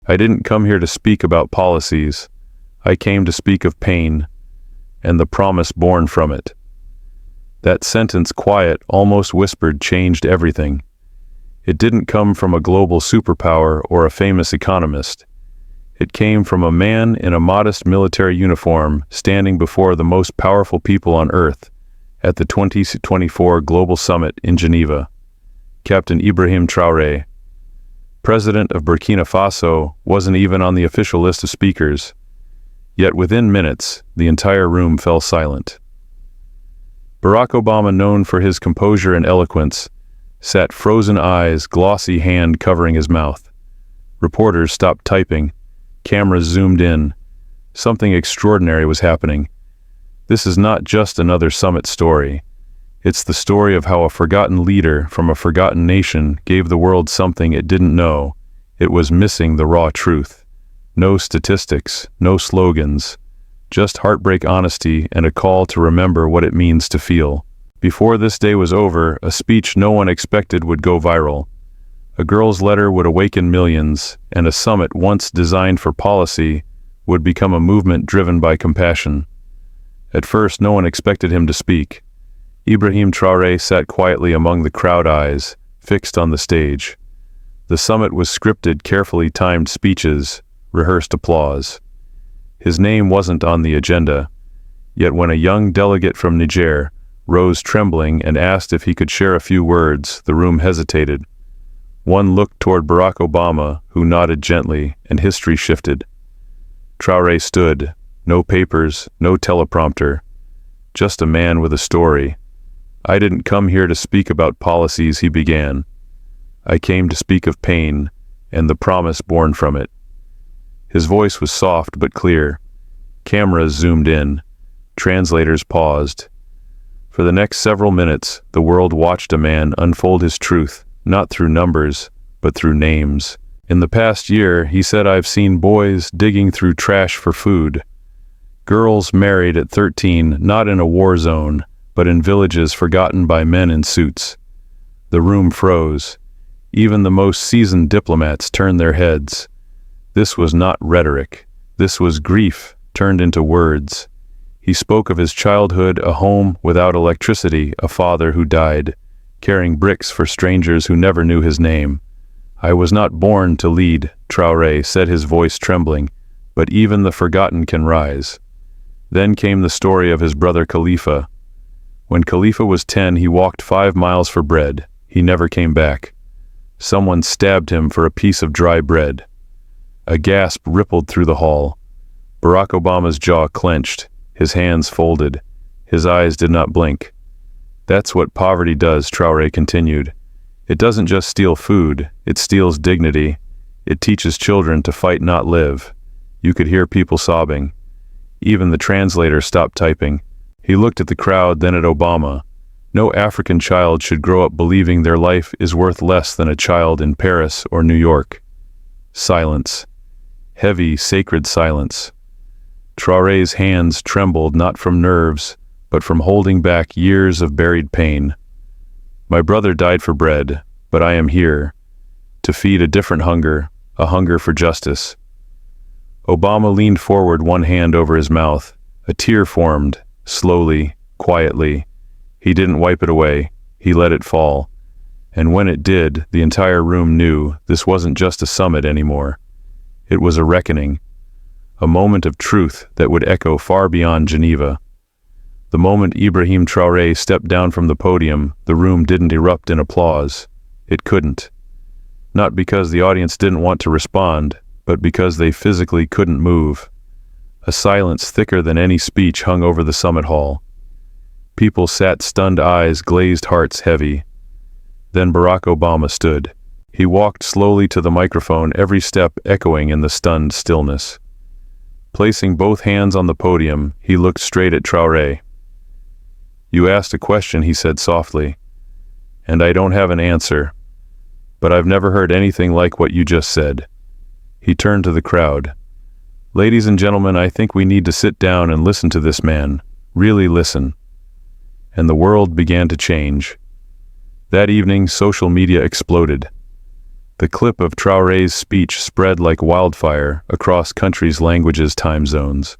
I didn't come here to speak about policies. I came to speak of pain, and the promise born from it. That sentence, quiet, almost whispered, changed everything. It didn't come from a global superpower or a famous economist. It came from a man in a modest military uniform standing before the most powerful people on Earth at the 2024 Global Summit in Geneva. Captain Ibrahim Traoré, president of Burkina Faso, wasn't even on the official list of speakers. Yet within minutes, the entire room fell silent. Barack Obama, known for his composure and eloquence, sat frozen eyes, glossy hand covering his mouth. Reporters stopped typing. Cameras zoomed in. Something extraordinary was happening. This is not just another summit story. It's the story of how a forgotten leader from a forgotten nation gave the world something it didn't know. It was missing the raw truth. No statistics, no slogans, just heartbreak, honesty, and a call to remember what it means to feel. Before this day was over, a speech no one expected would go viral. A girl's letter would awaken millions, and a summit once designed for policy would become a movement driven by compassion. At first, no one expected him to speak. Ibrahim Traoré sat quietly among the crowd, eyes fixed on the stage. The summit was scripted, carefully timed speeches, rehearsed applause. His name wasn't on the agenda, yet when a young delegate from Niger rose trembling and asked if he could share a few words, the room hesitated. One looked toward Barack Obama, who nodded gently, and history shifted. Traoré stood, no papers, no teleprompter, just a man with a story. I didn't come here to speak about policies, he began. I came to speak of pain, and the promise born from it. His voice was soft but clear. Cameras zoomed in. Translators paused. For the next several minutes, the world watched a man unfold his truth, not through numbers, but through names. In the past year, he said, I've seen boys digging through trash for food. Girls married at 13, not in a war zone, but in villages forgotten by men in suits. The room froze. Even the most seasoned diplomats turned their heads. This was not rhetoric. This was grief turned into words. He spoke of his childhood, a home without electricity, a father who died, carrying bricks for strangers who never knew his name. I was not born to lead, Traoré said, his voice trembling, but even the forgotten can rise. Then came the story of his brother Khalifa. When Khalifa was 10, he walked 5 miles for bread. He never came back. Someone stabbed him for a piece of dry bread. A gasp rippled through the hall. Barack Obama's jaw clenched, his hands folded. His eyes did not blink. That's what poverty does, Traoré continued. It doesn't just steal food, it steals dignity. It teaches children to fight, not live. You could hear people sobbing. Even the translator stopped typing. He looked at the crowd, then at Obama. No African child should grow up believing their life is worth less than a child in Paris or New York. Silence. Heavy, sacred silence. Traoré's hands trembled, not from nerves, but from holding back years of buried pain. My brother died for bread, but I am here to feed a different hunger, a hunger for justice. Obama leaned forward, one hand over his mouth. A tear formed, slowly, quietly. He didn't wipe it away, he let it fall. And when it did, the entire room knew this wasn't just a summit anymore. It was a reckoning. A moment of truth that would echo far beyond Geneva. The moment Ibrahim Traoré stepped down from the podium, the room didn't erupt in applause. It couldn't. Not because the audience didn't want to respond, but because they physically couldn't move. A silence thicker than any speech hung over the summit hall. People sat, stunned eyes, glazed hearts heavy. Then Barack Obama stood. He walked slowly to the microphone, every step echoing in the stunned stillness. Placing both hands on the podium, he looked straight at Traoré. You asked a question, he said softly, and I don't have an answer, but I've never heard anything like what you just said. He turned to the crowd. Ladies and gentlemen, I think we need to sit down and listen to this man, really listen. And the world began to change. That evening, social media exploded. The clip of Traoré's speech spread like wildfire across countries, languages, time zones.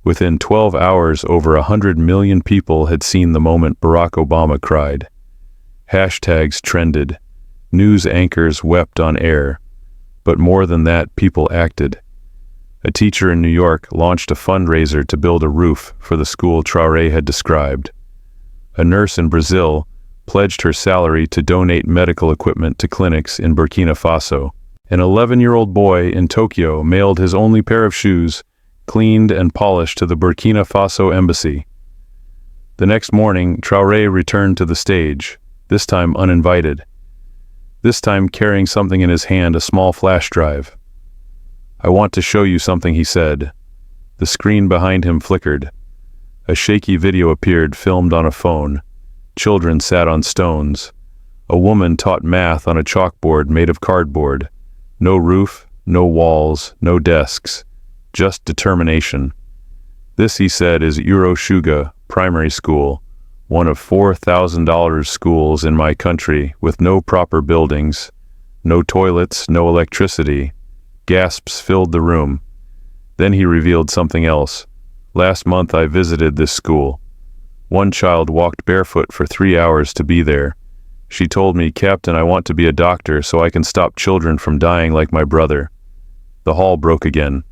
Within 12 hours, over 100 million people had seen the moment Barack Obama cried. Hashtags trended. News anchors wept on air. But more than that, people acted. A teacher in New York launched a fundraiser to build a roof for the school Traoré had described. A nurse in Brazil pledged her salary to donate medical equipment to clinics in Burkina Faso. An 11-year-old boy in Tokyo mailed his only pair of shoes, cleaned and polished, to the Burkina Faso embassy. The next morning, Traoré returned to the stage, this time uninvited. This time carrying something in his hand, a small flash drive. "I want to show you something," he said. The screen behind him flickered. A shaky video appeared, filmed on a phone. Children sat on stones. A woman taught math on a chalkboard made of cardboard. No roof, no walls, no desks. Just determination. "This," he said, "is Euroshuga Primary School, one of $4,000 schools in my country, with no proper buildings, no toilets, no electricity." Gasps filled the room. Then he revealed something else. "Last month I visited this school. One child walked barefoot for 3 hours to be there. She told me, 'Captain, I want to be a doctor so I can stop children from dying like my brother.'" The hall broke again.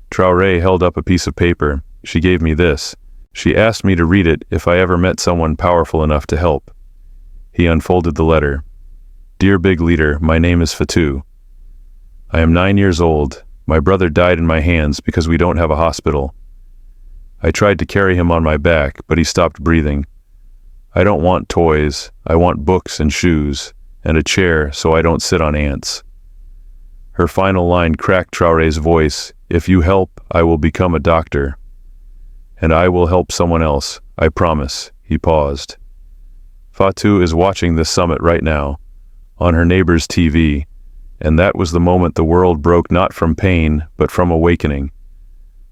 Traoré held up a piece of paper. "She gave me this. She asked me to read it if I ever met someone powerful enough to help." He unfolded the letter. "Dear big leader, my name is Fatu. I am 9 years old. My brother died in my hands because we don't have a hospital. I tried to carry him on my back, but he stopped breathing. I don't want toys. I want books and shoes, and a chair so I don't sit on ants." Her final line cracked Traoré's voice. "If you help, I will become a doctor. And I will help someone else, I promise." He paused. Fatu is watching this summit right now, on her neighbor's TV, and that was the moment the world broke, not from pain, but from awakening.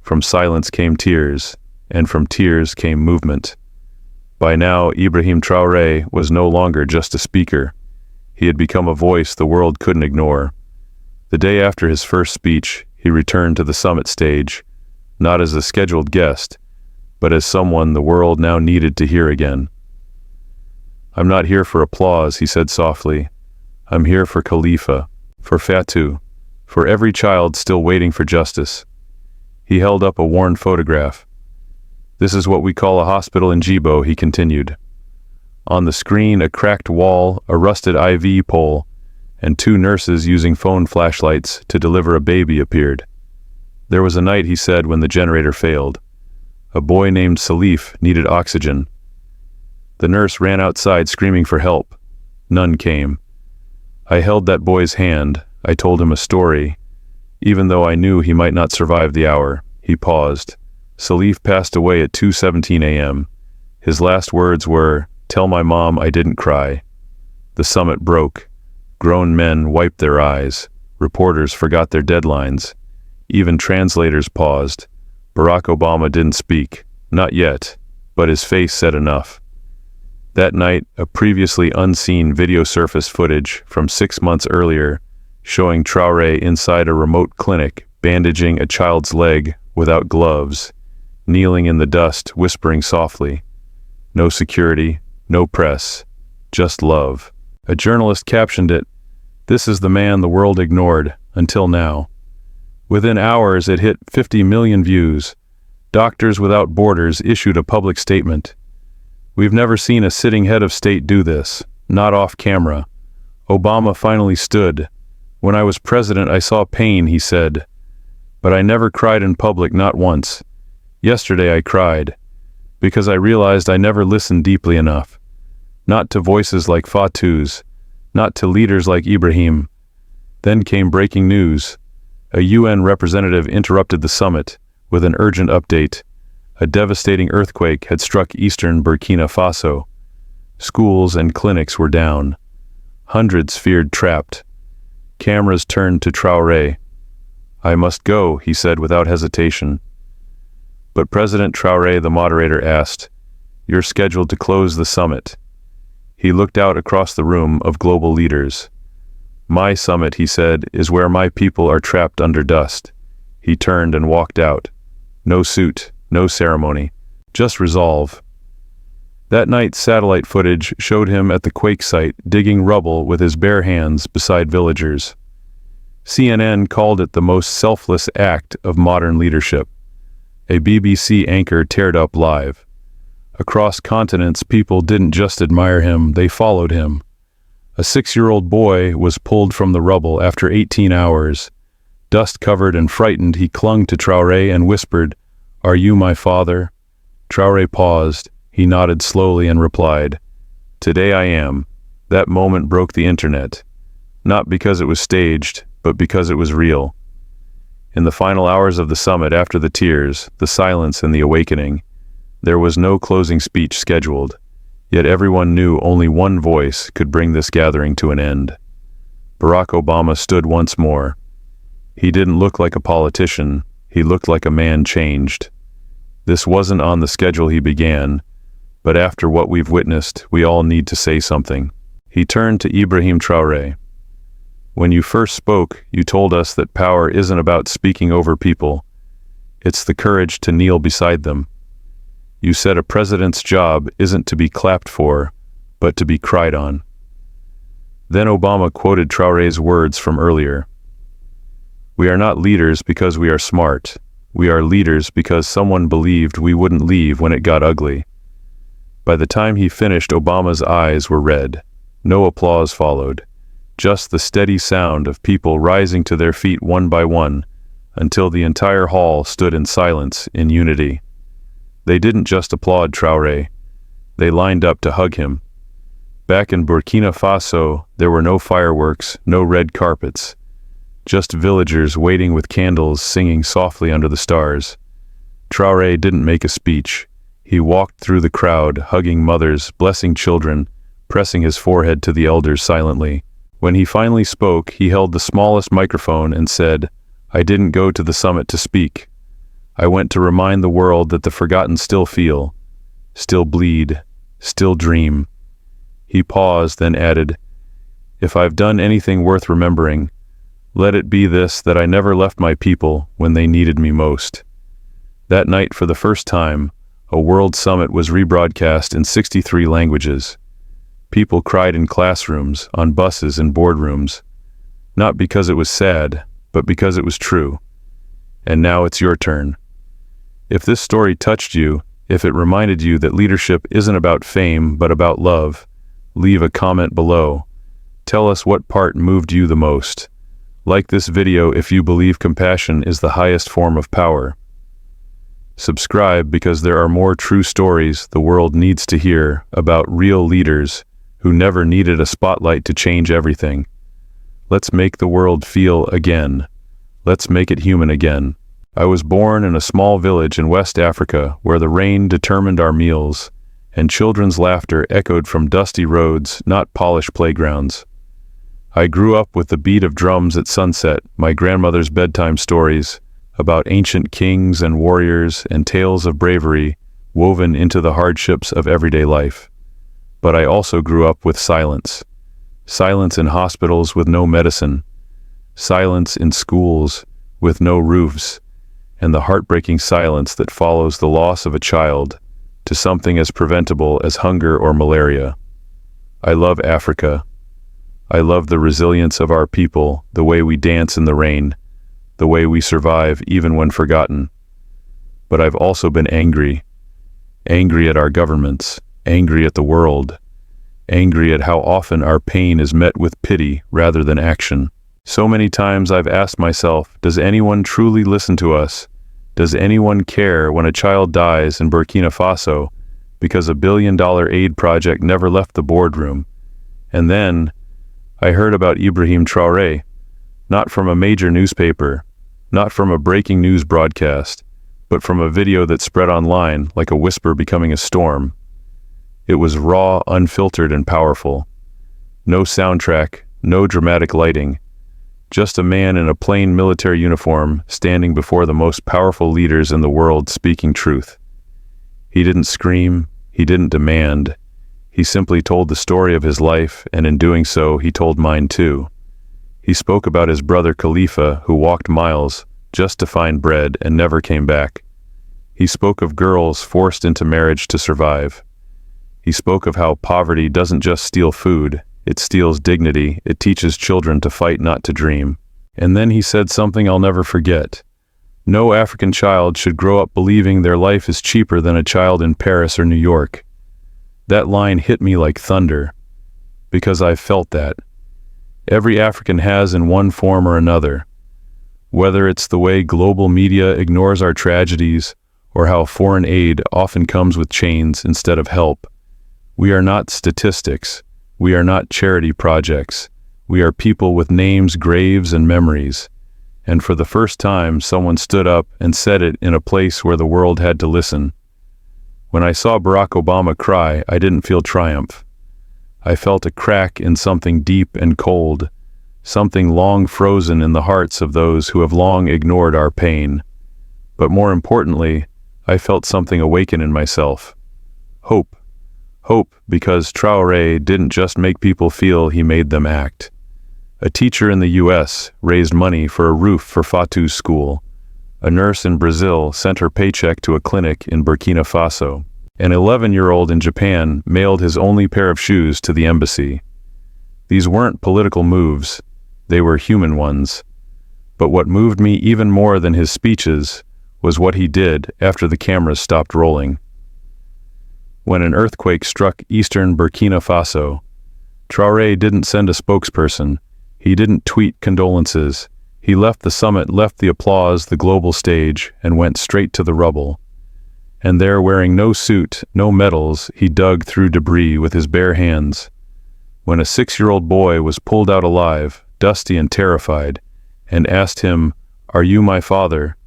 From silence came tears, and from tears came movement. By now, Ibrahim Traoré was no longer just a speaker. He had become a voice the world couldn't ignore. The day after his first speech, he returned to the summit stage, not as a scheduled guest, but as someone the world now needed to hear again. "I'm not here for applause," he said softly. "I'm here for Khalifa, for Fatu, for every child still waiting for justice." He held up a worn photograph. "This is what we call a hospital in Djibo," he continued. On the screen, a cracked wall, a rusted IV pole, and 2 nurses using phone flashlights to deliver a baby appeared. There was a night, he said, when the generator failed. A boy named Salif needed oxygen. The nurse ran outside screaming for help. None came. I held that boy's hand. I told him a story. Even though I knew he might not survive the hour. He paused. Salif passed away at 2:17 a.m. His last words were, "Tell my mom I didn't cry." The summit broke. Grown men wiped their eyes. Reporters forgot their deadlines. Even translators paused. Barack Obama didn't speak. Not yet. But his face said enough. That night, a previously unseen video surfaced footage from 6 months earlier, showing Traoré inside a remote clinic, bandaging a child's leg without gloves, kneeling in the dust, whispering softly. No security, no press, just love. A journalist captioned it, "This is the man the world ignored, until now." Within hours, it hit 50 million views. Doctors Without Borders issued a public statement. "We've never seen a sitting head of state do this, not off camera." Obama finally stood. "When I was president, I saw pain," he said. "But I never cried in public, not once. Yesterday I cried, because I realized I never listened deeply enough. Not to voices like Fatu's, not to leaders like Ibrahim." Then came breaking news. A UN representative interrupted the summit with an urgent update. A devastating earthquake had struck eastern Burkina Faso. Schools and clinics were down. Hundreds feared trapped. Cameras turned to Traoré. "I must go," he said without hesitation. But President Traoré, the moderator, asked, "You're scheduled to close the summit." He looked out across the room of global leaders. My summit, he said, is where my people are trapped under dust. He turned and walked out. No suit, no ceremony, just resolve. That night, satellite footage showed him at the quake site digging rubble with his bare hands beside villagers. CNN called it the most selfless act of modern leadership. A BBC anchor teared up live. Across continents, people didn't just admire him, they followed him. A 6-year-old boy was pulled from the rubble after 18 hours. Dust-covered and frightened, he clung to Traore and whispered, "Are you my father?" Traore paused. He nodded slowly and replied, "Today I am." That moment broke the internet. Not because it was staged, but because it was real. In the final hours of the summit, after the tears, the silence and the awakening, there was no closing speech scheduled, yet everyone knew only one voice could bring this gathering to an end. Barack Obama stood once more. He didn't look like a politician, he looked like a man changed. This wasn't on the schedule, he began, but after what we've witnessed, we all need to say something. He turned to Ibrahim Traoré. When you first spoke, you told us that power isn't about speaking over people. It's the courage to kneel beside them. You said a president's job isn't to be clapped for, but to be cried on. Then Obama quoted Traoré's words from earlier. We are not leaders because we are smart. We are leaders because someone believed we wouldn't leave when it got ugly. By the time he finished, Obama's eyes were red. No applause followed. Just the steady sound of people rising to their feet one by one, until the entire hall stood in silence, in unity. They didn't just applaud Traoré, they lined up to hug him. Back in Burkina Faso, there were no fireworks, no red carpets, just villagers waiting with candles singing softly under the stars. Traoré didn't make a speech. He walked through the crowd, hugging mothers, blessing children, pressing his forehead to the elders silently. When he finally spoke, he held the smallest microphone and said, "I didn't go to the summit to speak. I went to remind the world that the forgotten still feel, still bleed, still dream." He paused, then added, "If I've done anything worth remembering, let it be this, that I never left my people when they needed me most." That night, for the first time, a world summit was rebroadcast in 63 languages. People cried in classrooms, on buses and boardrooms, not because it was sad, but because it was true. And now it's your turn. If this story touched you, if it reminded you that leadership isn't about fame but about love, leave a comment below. Tell us what part moved you the most. Like this video if you believe compassion is the highest form of power. Subscribe because there are more true stories the world needs to hear about real leaders who never needed a spotlight to change everything. Let's make the world feel again. Let's make it human again. I was born in a small village in West Africa where the rain determined our meals, and children's laughter echoed from dusty roads, not polished playgrounds. I grew up with the beat of drums at sunset, my grandmother's bedtime stories about ancient kings and warriors and tales of bravery woven into the hardships of everyday life. But I also grew up with silence. Silence in hospitals with no medicine. Silence in schools with no roofs. And the heartbreaking silence that follows the loss of a child to something as preventable as hunger or malaria. I love Africa. I love the resilience of our people, the way we dance in the rain, the way we survive even when forgotten. But I've also been angry. Angry at our governments, angry at the world, angry at how often our pain is met with pity rather than action. So many times I've asked myself, does anyone truly listen to us? Does anyone care when a child dies in Burkina Faso because a billion-dollar aid project never left the boardroom? And then I heard about Ibrahim Traoré, not from a major newspaper, not from a breaking news broadcast, but from a video that spread online like a whisper becoming a storm. It was raw, unfiltered, and powerful. No soundtrack, no dramatic lighting. Just a man in a plain military uniform standing before the most powerful leaders in the world speaking truth. He didn't scream, he didn't demand. He simply told the story of his life, and in doing so, he told mine too. He spoke about his brother Khalifa, who walked miles just to find bread and never came back. He spoke of girls forced into marriage to survive. He spoke of how poverty doesn't just steal food, it steals dignity, it teaches children to fight, not to dream. And then he said something I'll never forget. No African child should grow up believing their life is cheaper than a child in Paris or New York. That line hit me like thunder, because I've felt that. Every African has in one form or another. Whether it's the way global media ignores our tragedies, or how foreign aid often comes with chains instead of help. We are not statistics. We are not charity projects. We are people with names, graves, and memories. And for the first time, someone stood up and said it in a place where the world had to listen. When I saw Barack Obama cry, I didn't feel triumph. I felt a crack in something deep and cold, something long frozen in the hearts of those who have long ignored our pain. But more importantly, I felt something awaken in myself. Hope. Hope because Traore didn't just make people feel, he made them act. A teacher in the US raised money for a roof for Fatu's school. A nurse in Brazil sent her paycheck to a clinic in Burkina Faso. An 11-year-old in Japan mailed his only pair of shoes to the embassy. These weren't political moves, they were human ones. But what moved me even more than his speeches was what he did after the cameras stopped rolling. When an earthquake struck eastern Burkina Faso, Traore didn't send a spokesperson. He didn't tweet condolences. He left the summit, left the applause, the global stage, and went straight to the rubble. And there, wearing no suit, no medals, he dug through debris with his bare hands. When a 6-year-old boy was pulled out alive, dusty and terrified, and asked him, "Are you my father?"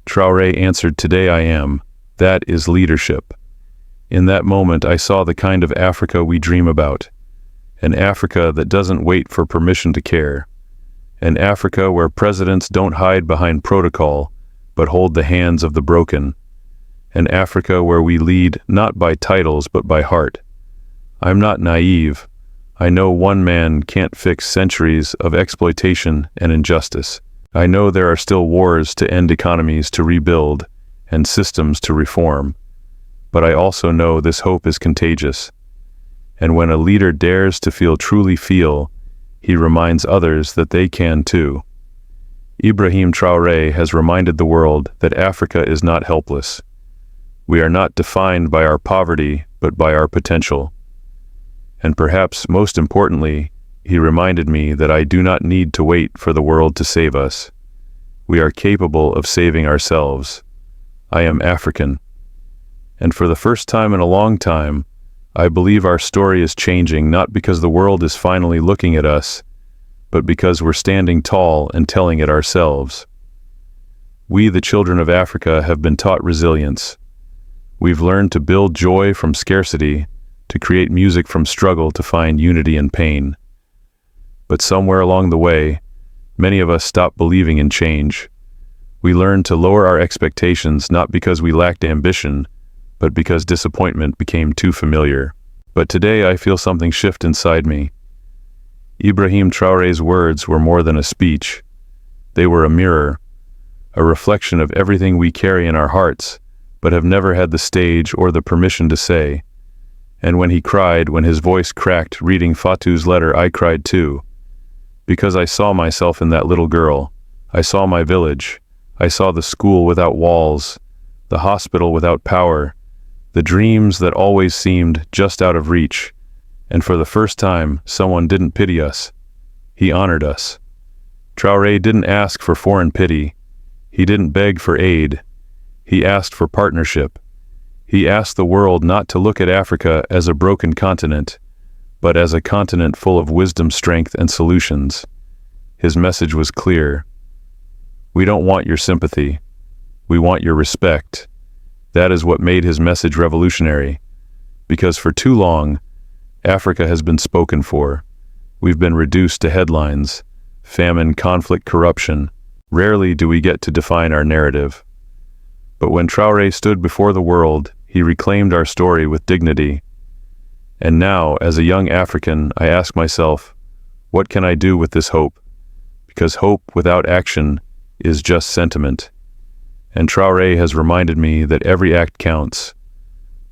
Traore answered, "Today I am." That is leadership. In that moment, I saw the kind of Africa we dream about. An Africa that doesn't wait for permission to care. An Africa where presidents don't hide behind protocol, but hold the hands of the broken. An Africa where we lead not by titles but by heart. I'm not naive. I know one man can't fix centuries of exploitation and injustice. I know there are still wars to end, economies to rebuild, and systems to reform. But I also know this hope is contagious. And when a leader dares to truly feel, he reminds others that they can too. Ibrahim Traoré has reminded the world that Africa is not helpless. We are not defined by our poverty, but by our potential. And perhaps most importantly, he reminded me that I do not need to wait for the world to save us. We are capable of saving ourselves. I am African. And for the first time in a long time, I believe our story is changing, not because the world is finally looking at us, but because we're standing tall and telling it ourselves. We, the children of Africa, have been taught resilience. We've learned to build joy from scarcity, to create music from struggle, to find unity in pain. But somewhere along the way, many of us stopped believing in change. We learned to lower our expectations, not because we lacked ambition, but because disappointment became too familiar. But today I feel something shift inside me. Ibrahim Traoré's words were more than a speech. They were a mirror, a reflection of everything we carry in our hearts, but have never had the stage or the permission to say. And when he cried, when his voice cracked reading Fatu's letter, I cried too. Because I saw myself in that little girl. I saw my village. I saw the school without walls, the hospital without power, the dreams that always seemed just out of reach. And for the first time, someone didn't pity us. He honored us. Traoré didn't ask for foreign pity. He didn't beg for aid. He asked for partnership. He asked the world not to look at Africa as a broken continent, but as a continent full of wisdom, strength, and solutions. His message was clear. We don't want your sympathy. We want your respect. That is what made his message revolutionary. Because for too long, Africa has been spoken for. We've been reduced to headlines, famine, conflict, corruption. Rarely do we get to define our narrative. But when Traoré stood before the world, he reclaimed our story with dignity. And now, as a young African, I ask myself, what can I do with this hope? because hope without action is just sentiment. And Traore has reminded me that every act counts.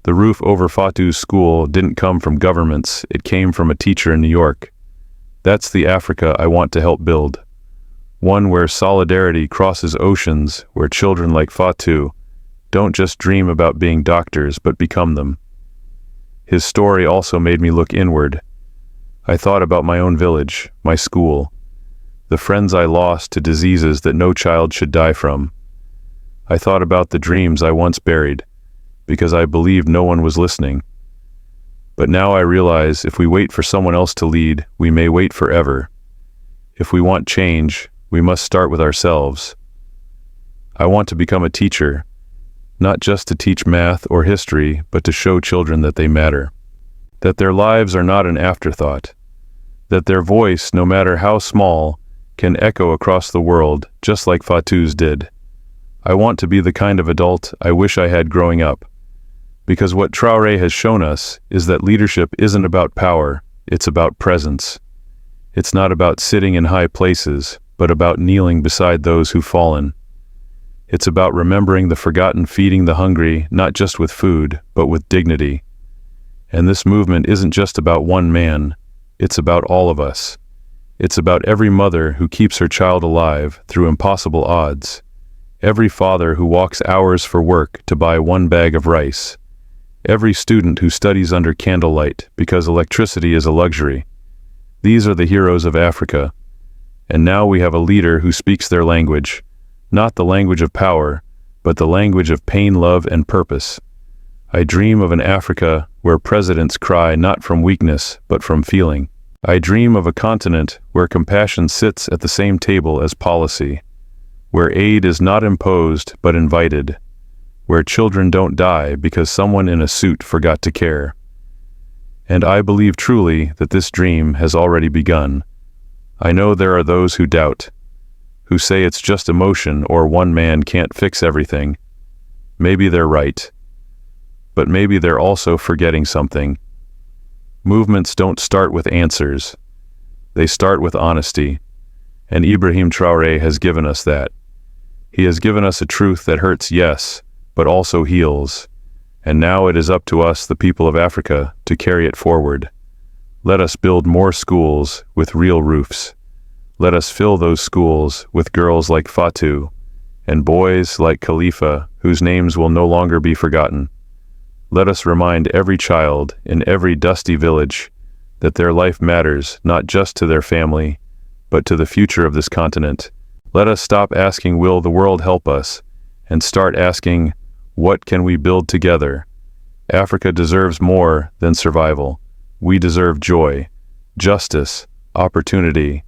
The roof over Fatu's school didn't come from governments, it came from a teacher in New York. That's the Africa I want to help build. One where solidarity crosses oceans, where children like Fatu don't just dream about being doctors but become them. His story also made me look inward. I thought about my own village, my school, the friends I lost to diseases that no child should die from. I thought about the dreams I once buried, because I believed no one was listening. But now I realize if we wait for someone else to lead, we may wait forever. If we want change, we must start with ourselves. I want to become a teacher, not just to teach math or history, but to show children that they matter, that their lives are not an afterthought, that their voice, no matter how small, can echo across the world, just like Fatu's did. I want to be the kind of adult I wish I had growing up, because what Traore has shown us is that leadership isn't about power, it's about presence. It's not about sitting in high places, but about kneeling beside those who've fallen. It's about remembering the forgotten, feeding the hungry, not just with food, but with dignity. And this movement isn't just about one man, it's about all of us. It's about every mother who keeps her child alive through impossible odds, every father who walks hours for work to buy one bag of rice, every student who studies under candlelight because electricity is a luxury. These are the heroes of Africa. And now we have a leader who speaks their language, not the language of power, but the language of pain, love, and purpose. I dream of an Africa where presidents cry not from weakness, but from feeling. I dream of a continent where compassion sits at the same table as policy, where aid is not imposed, but invited, where children don't die because someone in a suit forgot to care. And I believe truly that this dream has already begun. I know there are those who doubt, who say it's just emotion or one man can't fix everything. Maybe they're right. But maybe they're also forgetting something. Movements don't start with answers. They start with honesty. And Ibrahim Traoré has given us that. He has given us a truth that hurts, yes, but also heals. And now it is up to us, the people of Africa, to carry it forward. Let us build more schools with real roofs. Let us fill those schools with girls like Fatu and boys like Khalifa, whose names will no longer be forgotten. Let us remind every child in every dusty village that their life matters not just to their family, but to the future of this continent. Let us stop asking, will the world help us, and start asking, what can we build together? Africa deserves more than survival. We deserve joy, justice, opportunity.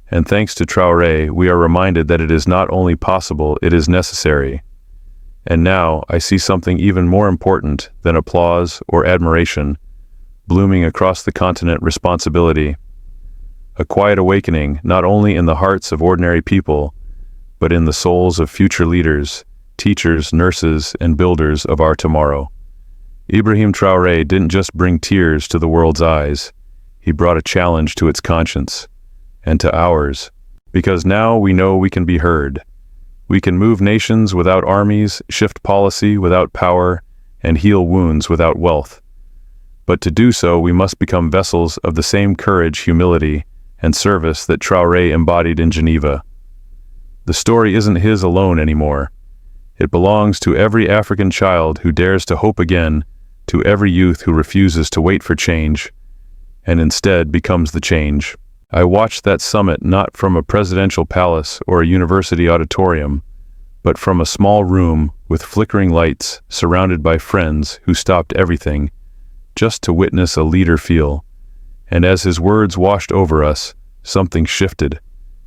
And thanks to Traoré, we are reminded that it is not only possible, it is necessary. And now I see something even more important than applause or admiration, blooming across the continent: responsibility. A quiet awakening, not only in the hearts of ordinary people, but in the souls of future leaders, teachers, nurses, and builders of our tomorrow. Ibrahim Traoré didn't just bring tears to the world's eyes, he brought a challenge to its conscience, and to ours. Because now we know we can be heard. We can move nations without armies, shift policy without power, and heal wounds without wealth. But to do so, we must become vessels of the same courage, humility, and service that Traoré embodied in Geneva. The story isn't his alone anymore. It belongs to every African child who dares to hope again, to every youth who refuses to wait for change, and instead becomes the change. I watched that summit not from a presidential palace or a university auditorium, but from a small room with flickering lights, surrounded by friends who stopped everything, just to witness a leader feel. And as his words washed over us, something shifted.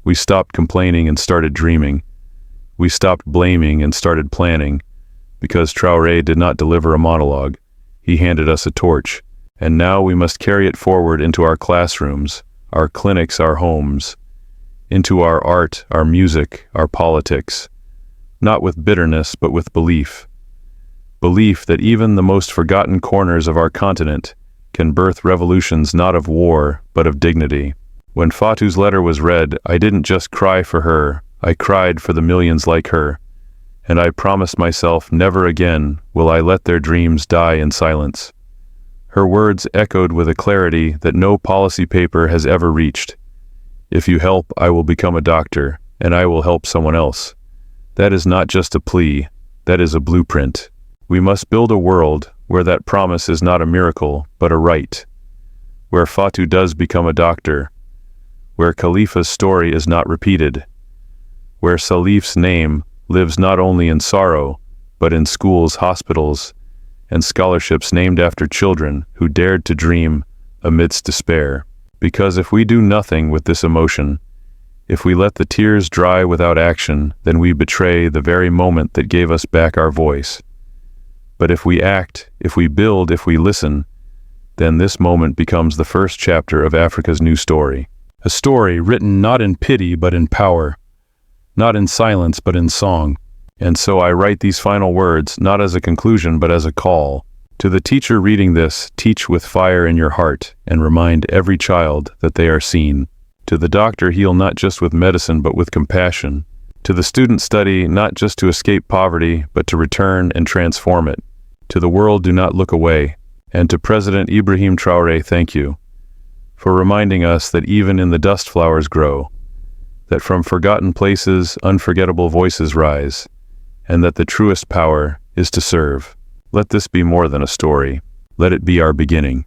We stopped complaining and started dreaming. We stopped blaming and started planning, because Traoré did not deliver a monologue. He handed us a torch, and now we must carry it forward into our classrooms, our clinics, our homes, into our art, our music, our politics, not with bitterness, but with belief. Belief that even the most forgotten corners of our continent can birth revolutions not of war, but of dignity. When Fatu's letter was read, I didn't just cry for her, I cried for the millions like her. And I promised myself never again will I let their dreams die in silence. Her words echoed with a clarity that no policy paper has ever reached. If you help, I will become a doctor, and I will help someone else. That is not just a plea, that is a blueprint. We must build a world where that promise is not a miracle, but a right. Where Fatu does become a doctor. Where Khalifa's story is not repeated. Where Salif's name lives not only in sorrow, but in schools, hospitals, and scholarships named after children who dared to dream amidst despair. Because if we do nothing with this emotion, if we let the tears dry without action, then we betray the very moment that gave us back our voice. But if we act, if we build, if we listen, then this moment becomes the first chapter of Africa's new story. A story written not in pity but in power, not in silence but in song. And so I write these final words not as a conclusion but as a call. To the teacher reading this, teach with fire in your heart and remind every child that they are seen. To the doctor, heal not just with medicine but with compassion. To the student, study not just to escape poverty but to return and transform it. To the world, do not look away. And to President Ibrahim Traoré, thank you for reminding us that even in the dust flowers grow, that from forgotten places unforgettable voices rise, and that the truest power is to serve. Let this be more than a story. Let it be our beginning.